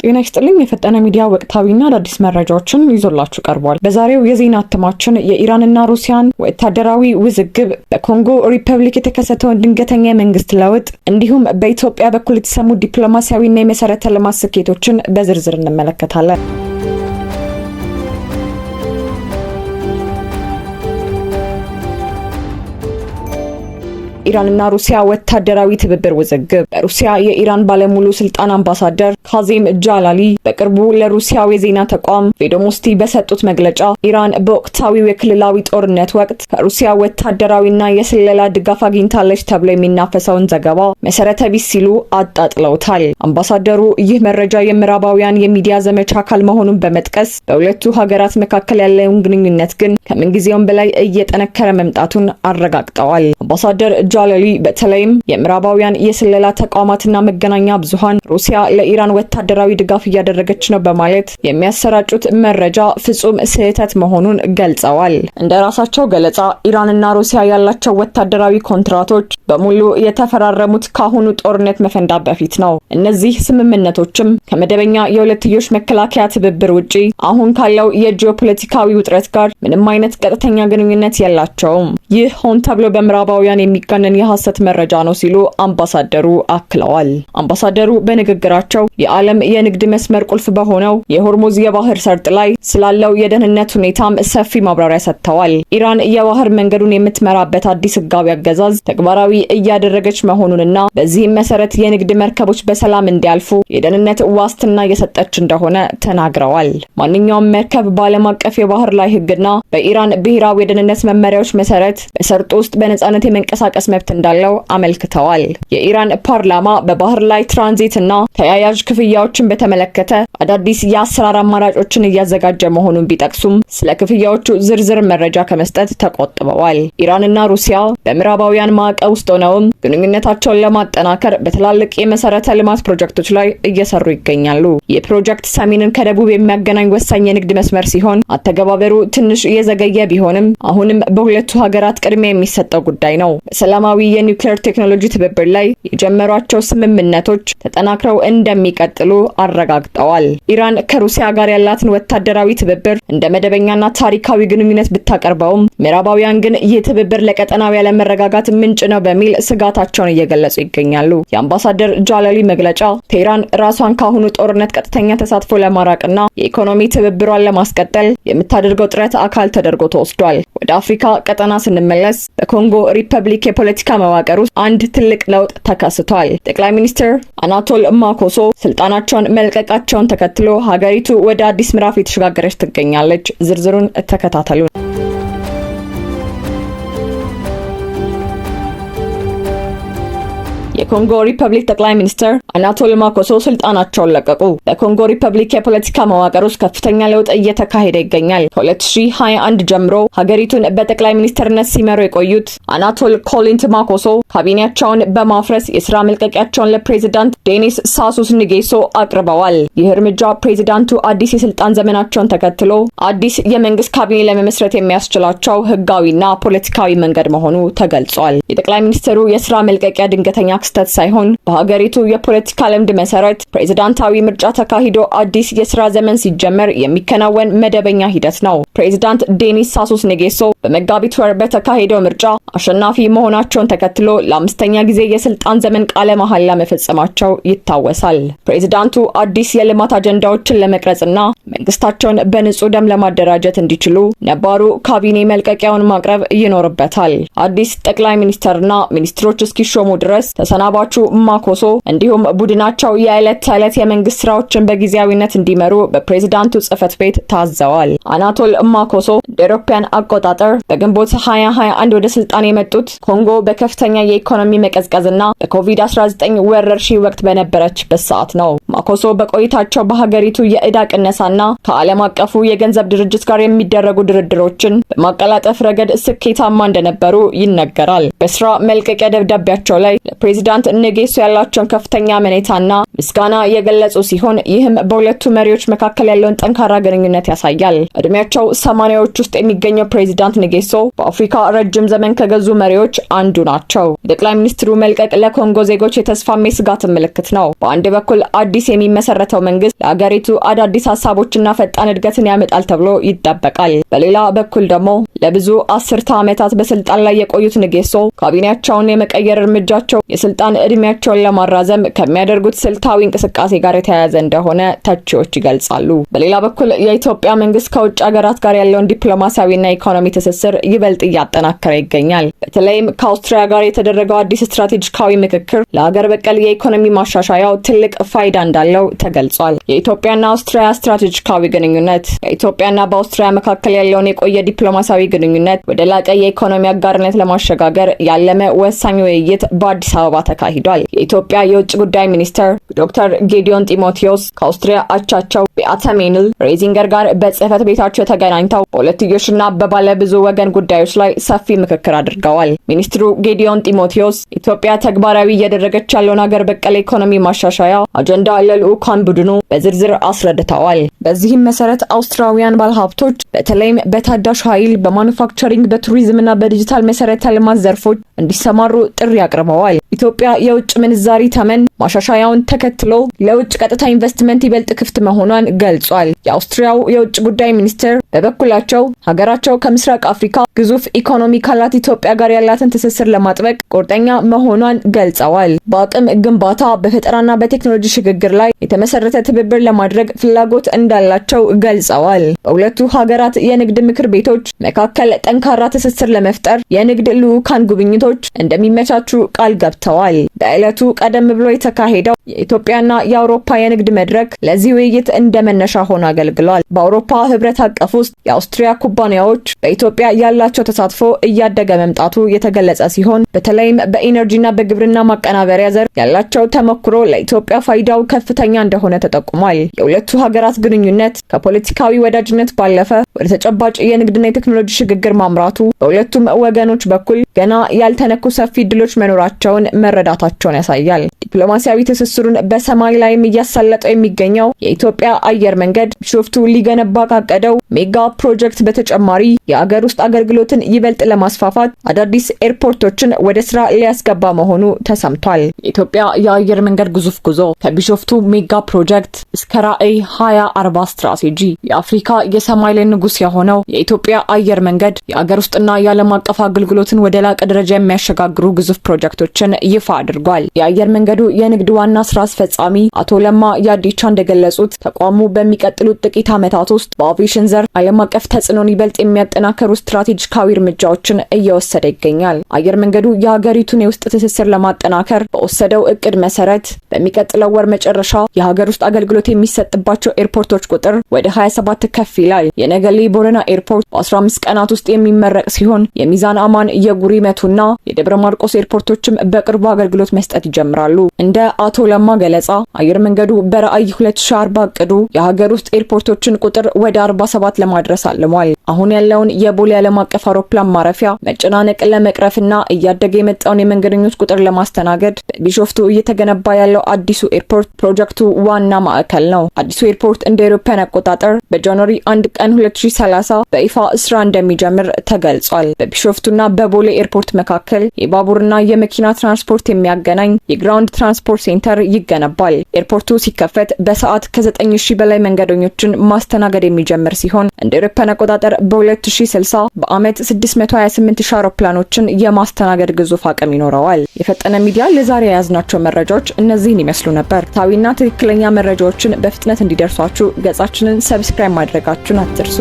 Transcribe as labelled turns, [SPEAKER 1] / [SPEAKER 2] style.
[SPEAKER 1] ጤና ይስጥልኝ የፈጠነ ሚዲያ ወቅታዊና አዳዲስ መረጃዎችን ይዞላችሁ ቀርቧል። በዛሬው የዜና እትማችን የኢራንና ሩሲያን ወታደራዊ ውዝግብ፣ በኮንጎ ሪፐብሊክ የተከሰተውን ድንገተኛ የመንግስት ለውጥ እንዲሁም በኢትዮጵያ በኩል የተሰሙ ዲፕሎማሲያዊና የመሰረተ ልማት ስኬቶችን በዝርዝር እንመለከታለን። ኢራንና ሩሲያ ወታደራዊ ትብብር ውዝግብ። በሩሲያ የኢራን ባለሙሉ ስልጣን አምባሳደር ካዚም ጃላሊ በቅርቡ ለሩሲያው የዜና ተቋም ቬዶሞስቲ በሰጡት መግለጫ ኢራን በወቅታዊው የክልላዊ ጦርነት ወቅት ከሩሲያ ወታደራዊና የስለላ ድጋፍ አግኝታለች ተብሎ የሚናፈሰውን ዘገባ መሰረተ ቢስ ሲሉ አጣጥለውታል። አምባሳደሩ ይህ መረጃ የምዕራባውያን የሚዲያ ዘመቻ አካል መሆኑን በመጥቀስ በሁለቱ ሀገራት መካከል ያለውን ግንኙነት ግን ከምንጊዜውም በላይ እየጠነከረ መምጣቱን አረጋግጠዋል። አምባሳደር ጃላሊ በተለይም የምዕራባውያን የስለላ ተቋማትና መገናኛ ብዙሃን ሩሲያ ለኢራን ወታደራዊ ድጋፍ እያደረገች ነው በማለት የሚያሰራጩት መረጃ ፍጹም ስህተት መሆኑን ገልጸዋል። እንደ ራሳቸው ገለጻ ኢራንና ሩሲያ ያላቸው ወታደራዊ ኮንትራቶች በሙሉ የተፈራረሙት ካሁኑ ጦርነት መፈንዳት በፊት ነው። እነዚህ ስምምነቶችም ከመደበኛ የሁለትዮሽ መከላከያ ትብብር ውጪ አሁን ካለው የጂኦፖለቲካዊ ውጥረት ጋር ምንም አይነት ቀጥተኛ ግንኙነት የላቸውም። ይህ ሆን ተብሎ በምዕራባውያን የሚጋነን የሐሰት መረጃ ነው ሲሉ አምባሳደሩ አክለዋል። አምባሳደሩ በንግግራቸው የዓለም የንግድ መስመር ቁልፍ በሆነው የሆርሙዝ የባህር ሰርጥ ላይ ስላለው የደህንነት ሁኔታም ሰፊ ማብራሪያ ሰጥተዋል። ኢራን የባህር መንገዱን የምትመራበት አዲስ ህጋዊ አገዛዝ ተግባራዊ እያደረገች መሆኑንና በዚህም መሰረት የንግድ መርከቦች በሰላም እንዲያልፉ የደህንነት ዋስትና እየሰጠች እንደሆነ ተናግረዋል። ማንኛውም መርከብ በዓለም አቀፍ የባህር ላይ ህግና በኢራን ብሔራዊ የደህንነት መመሪያዎች መሰረት በሰርጡ ውስጥ በነጻነት የመንቀሳቀስ መብት እንዳለው አመልክተዋል። የኢራን ፓርላማ በባህር ላይ ትራንዚት እና ተያያዥ ክፍያዎችን በተመለከተ አዳዲስ የአሰራር አማራጮችን እያዘጋጀ መሆኑን ቢጠቅሱም ስለ ክፍያዎቹ ዝርዝር መረጃ ከመስጠት ተቆጥበዋል። ኢራንና ሩሲያ በምዕራባውያን ማዕቀብ ውስጥ ሆነውም ግንኙነታቸውን ለማጠናከር በትላልቅ የመሰረተ ልማት ፕሮጀክቶች ላይ እየሰሩ ይገኛሉ። ይህ ፕሮጀክት ሰሜንን ከደቡብ የሚያገናኝ ወሳኝ የንግድ መስመር ሲሆን አተገባበሩ ትንሽ እየዘገየ ቢሆንም አሁንም በሁለቱ ሀገራት ቅድሚያ የሚሰጠው ጉዳይ ነው። በሰላማዊ የኒውክሌር ቴክኖሎጂ ትብብር ላይ የጀመሯቸው ስምምነቶች ተጠናክረው እንደሚቀጥሉ አረጋግጠዋል። ኢራን ከሩሲያ ጋር ያላትን ወታደራዊ ትብብር እንደ መደበኛና ታሪካዊ ግንኙነት ብታቀርበውም ምዕራባውያን ግን ይህ ትብብር ለቀጠናዊ ያለመረጋጋት ምንጭ ነው በሚል ስጋታቸውን እየገለጹ ይገኛሉ። የአምባሳደር ጃላሊ መግለጫ ቴህራን ራሷን ካሁኑ ጦርነት ቀጥተኛ ተሳትፎ ለማራቅና የኢኮኖሚ ትብብሯን ለማስቀጠል የምታደርገው ጥረት አካል ተደርጎ ተወስዷል። ወደ አፍሪካ ቀጠና ስንመለስ በኮንጎ ሪፐብሊክ የፖለቲካ መዋቅር ውስጥ አንድ ትልቅ ለውጥ ተከስቷል። ጠቅላይ ሚኒስትር አናቶል ማኮሶ ስልጣናቸውን መልቀቃቸውን ተከትሎ ሀገሪቱ ወደ አዲስ ምዕራፍ የተሸጋገረች ትገኛለች። ዝርዝሩን ተከታተሉ። የኮንጎ ሪፐብሊክ ጠቅላይ ሚኒስትር አናቶል ማኮሶ ስልጣናቸውን ለቀቁ። በኮንጎ ሪፐብሊክ የፖለቲካ መዋቅር ውስጥ ከፍተኛ ለውጥ እየተካሄደ ይገኛል። ከ2021 ጀምሮ ሀገሪቱን በጠቅላይ ሚኒስትርነት ሲመሩ የቆዩት አናቶል ኮሊንት ማኮሶ ካቢኔያቸውን በማፍረስ የስራ መልቀቂያቸውን ለፕሬዚዳንት ዴኒስ ሳሱስ ንጌሶ አቅርበዋል። ይህ እርምጃ ፕሬዚዳንቱ አዲስ የስልጣን ዘመናቸውን ተከትሎ አዲስ የመንግስት ካቢኔ ለመመስረት የሚያስችላቸው ህጋዊና ፖለቲካዊ መንገድ መሆኑ ተገልጿል። የጠቅላይ ሚኒስትሩ የስራ መልቀቂያ ድንገተኛ ክስተት ሳይሆን በሀገሪቱ የፖለቲካ ልምድ መሰረት ፕሬዝዳንታዊ ምርጫ ተካሂዶ አዲስ የስራ ዘመን ሲጀመር የሚከናወን መደበኛ ሂደት ነው። ፕሬዝዳንት ዴኒስ ሳሱስ ንጌሶ በመጋቢት ወር በተካሄደው ምርጫ አሸናፊ መሆናቸውን ተከትሎ ለአምስተኛ ጊዜ የስልጣን ዘመን ቃለ መሐላ መፈጸማቸው ይታወሳል። ፕሬዝዳንቱ አዲስ የልማት አጀንዳዎችን ለመቅረጽና መንግስታቸውን በንጹህ ደም ለማደራጀት እንዲችሉ ነባሩ ካቢኔ መልቀቂያውን ማቅረብ ይኖርበታል። አዲስ ጠቅላይ ሚኒስትርና ሚኒስትሮች እስኪሾሙ ድረስ ተሰናባቹ ማኮሶ እንዲሁም ቡድናቸው የዕለት ተዕለት የመንግስት ስራዎችን በጊዜያዊነት እንዲመሩ በፕሬዝዳንቱ ጽህፈት ቤት ታዘዋል። አናቶል ማኮሶ እንደ አውሮፓውያን አቆጣጠር በግንቦት 2021 ወደ ስልጣን የመጡት ኮንጎ በከፍተኛ የኢኮኖሚ መቀዝቀዝና በኮቪድ-19 ወረርሽኝ ወቅት በነበረችበት ሰዓት ነው። ማኮሶ በቆይታቸው በሀገሪቱ የዕዳ ቅነሳና ከዓለም አቀፉ የገንዘብ ድርጅት ጋር የሚደረጉ ድርድሮችን በማቀላጠፍ ረገድ ስኬታማ እንደነበሩ ይነገራል። በስራ መልቀቂያ ደብዳቤያቸው ላይ ፕሬዚዳንት ነጌሶ ያላቸውን ከፍተኛ አመኔታና ምስጋና የገለጹ ሲሆን ይህም በሁለቱ መሪዎች መካከል ያለውን ጠንካራ ግንኙነት ያሳያል። እድሜያቸው 80ዎች ውስጥ የሚገኘው ፕሬዚዳንት ነጌሶ በአፍሪካ ረጅም ዘመን ከገዙ መሪዎች አንዱ ናቸው። የጠቅላይ ሚኒስትሩ መልቀቅ ለኮንጎ ዜጎች የተስፋም የስጋት ምልክት ነው። በአንድ በኩል አዲስ የሚመሰረተው መንግስት ለሀገሪቱ አዳዲስ ሀሳቦችና ፈጣን እድገትን ያመጣል ተብሎ ይጠበቃል። በሌላ በኩል ደግሞ ለብዙ አስርተ ዓመታት በስልጣን ላይ የቆዩት ነጌሶ ካቢኔያቸውን የመቀየር እርምጃቸው የስልጣን እድሜያቸውን ለማራዘም ከሚያደርጉት ስልታዊ እንቅስቃሴ ጋር የተያያዘ እንደሆነ ተቺዎች ይገልጻሉ። በሌላ በኩል የኢትዮጵያ መንግስት ከውጭ ሀገራት ጋር ያለውን ዲፕሎማሲያዊና ኢኮኖሚ ትስስር ይበልጥ እያጠናከረ ይገኛል። በተለይም ከአውስትሪያ ጋር የተደረገው አዲስ ስትራቴጂካዊ ምክክር ለሀገር በቀል የኢኮኖሚ ማሻሻያው ትልቅ ፋይዳ እንዳለው ተገልጿል። የኢትዮጵያና አውስትሪያ ስትራቴጂካዊ ግንኙነት በኢትዮጵያና በአውስትሪያ መካከል ያለውን የቆየ ዲፕሎማሲያዊ ግንኙነት ወደ ላቀ የኢኮኖሚ አጋርነት ለማሸጋገር ያለመ ወሳኝ ውይይት በአዲስ አበባ ተካሂዷል። የኢትዮጵያ የውጭ ጉዳይ ሚኒስትር ዶክተር ጌዲዮን ጢሞቴዎስ ከአውስትሪያ አቻቸው ቢአተ ሜንል ሬዚንገር ጋር በጽህፈት ቤታቸው ተገናኝተው በሁለትዮሽና በባለ ብዙ ወገን ጉዳዮች ላይ ሰፊ ምክክር አድርገዋል። ሚኒስትሩ ጌዲዮን ጢሞቴዎስ ኢትዮጵያ ተግባራዊ እያደረገች ያለውን ሀገር በቀል ኢኮኖሚ ማሻሻያ አጀንዳ ለልዑካን ቡድኑ በዝርዝር አስረድተዋል። በዚህም መሰረት አውስትራሊያን ባለሀብቶች በተለይም በታዳሽ ኃይል፣ በማኑፋክቸሪንግ፣ በቱሪዝምና በዲጂታል መሰረተ ልማት ዘርፎች እንዲሰማሩ ጥሪ አቅርበዋል። ኢትዮጵያ የውጭ ምንዛሪ ተመን ማሻሻያውን ተከትሎ ለውጭ ቀጥታ ኢንቨስትመንት ይበልጥ ክፍት መሆኗን ገልጿል። የአውስትሪያው የውጭ ጉዳይ ሚኒስትር በበኩላቸው ሀገራቸው ከምስራቅ አፍሪካ ግዙፍ ኢኮኖሚ ካላት ኢትዮጵያ ጋር ያላትን ትስስር ለማጥበቅ ቁርጠኛ መሆኗን ገልጸዋል። በአቅም ግንባታ፣ በፈጠራና በቴክኖሎጂ ሽግግር ላይ የተመሰረተ ትብብር ለማድረግ ፍላጎት እንዳላቸው ገልጸዋል። በሁለቱ ሀገራት የንግድ ምክር ቤቶች መካከል ጠንካራ ትስስር ለመፍጠር የንግድ ልዑካን ጉብኝቶች እንደሚመቻቹ ቃል ገብተዋል። በዕለቱ ቀደም ብሎ የተካሄደው የኢትዮጵያና የአውሮፓ የንግድ መድረክ ለዚህ ውይይት እንደመነሻ ሆኖ አገልግሏል። በአውሮፓ ህብረት አቀፍ ውስጥ የአውስትሪያ ኩባንያዎች በኢትዮጵያ ያላቸው ተሳትፎ እያደገ መምጣቱ የተገለጸ ሲሆን በተለይም በኢነርጂና በግብርና ማቀናበሪያ ዘርፍ ያላቸው ተሞክሮ ለኢትዮጵያ ፋይዳው ከፍተኛ እንደሆነ ተጠቁሟል። የሁለቱ ሀገራት ግንኙነት ከፖለቲካዊ ወዳጅነት ባለፈ ወደ ተጨባጭ የንግድና የቴክኖሎጂ ሽግግር ማምራቱ በሁለቱም ወገኖች በኩል ገና ያልተነኩ ሰፊ እድሎች መኖራቸውን መረዳታቸውን ያሳያል። ዲፕሎማሲያዊ ትስስሩን በሰማይ ላይም እያሳለጠው የሚገኘው የኢትዮጵያ አየር መንገድ ቢሾፍቱ ሊገነባ ካቀደው ሜጋ ፕሮጀክት በተጨማሪ የአገር ውስጥ አገልግሎትን ይበልጥ ለማስፋፋት አዳዲስ ኤርፖርቶችን ወደ ስራ ሊያስገባ መሆኑ ተሰምቷል። የኢትዮጵያ የአየር መንገድ ግዙፍ ጉዞ ከቢሾፍቱ ሜጋ ፕሮጀክት እስከ ራዕይ 2040 ስትራቴጂ የአፍሪካ የሰማይ ላይ ንጉስ የሆነው የኢትዮጵያ አየር መንገድ የአገር ውስጥና የዓለም አቀፍ አገልግሎትን ወደ ላቀ ደረጃ የሚያሸጋግሩ ግዙፍ ፕሮጀክቶችን ይፋ አድርጓል። የአየር መንገዱ የንግድ ዋና ስራ አስፈጻሚ አቶ ለማ ያዲቻ እንደገለጹት ተቋሙ በሚቀጥሉት ጥቂት ዓመታት ውስጥ በአቪዬሽን ዘርፍ ዓለም አቀፍ ተጽዕኖን ይበልጥ የሚያጠናክሩ ስትራቴጂካዊ እርምጃዎችን እየወሰደ ይገኛል። አየር መንገዱ የሀገሪቱን የውስጥ ትስስር ለማጠናከር በወሰደው እቅድ መሰረት በሚቀጥለው ወር መጨረሻ የሀገር ውስጥ አገልግሎት የሚሰጥባቸው ኤርፖርቶች ቁጥር ወደ 27 ከፍ ይላል። የነገሌ ቦረና ኤርፖርት በ15 ቀናት ውስጥ የሚመረቅ ሲሆን የሚዛን አማን፣ የጉሪ መቱና የደብረ ማርቆስ ኤርፖርቶችም በቅርቡ አገልግሎት መስጠት ይጀምራሉ። እንደ አቶ ለማ ገለጻ አየር መንገዱ በራዕይ 2040 እቅዱ የሀገር ውስጥ ኤርፖርቶችን ቁጥር ወደ 47 ለማድረስ አልሟል። አሁን ያለውን የቦሌ ዓለም አቀፍ አውሮፕላን ማረፊያ መጨናነቅ ለመቅረፍና እያደገ የመጣውን የመንገደኞች ቁጥር ለማስተናገድ በቢሾፍቱ እየተገነባ ያለው አዲሱ ኤርፖርት ፕሮጀክቱ ዋና ማዕከል ነው። አዲሱ ኤርፖርት እንደ አውሮፓውያን አቆጣጠር በጃንዋሪ 1 ቀን 2030 በይፋ ስራ እንደሚጀምር ተገልጿል። በቢሾፍቱና በቦሌ ኤርፖርት መካከል የባቡርና የመኪና ትራንስፖርት የሚያገናኝ የግራውንድ ትራንስፖርት ሴንተር ይገነባል። ኤርፖርቱ ሲከፈት በሰዓት ከ9000 በላይ መንገደኞችን ማስተናገድ የሚጀምር ሲሆን እንደ አውሮፓውያን አቆጣጠር በ2060 በአመት 628000 አውሮፕላኖችን የማስተናገድ ግዙፍ አቅም ይኖረዋል። የፈጠነ ሚዲያ ለዛሬ የያዝናቸው መረጃዎች እነዚህን ይመስሉ ነበር። ታዊና ትክክለኛ መረጃዎችን በፍጥነት እንዲደርሷችሁ ገጻችንን ሰብስክራይብ ማድረጋችሁን አትርሱ።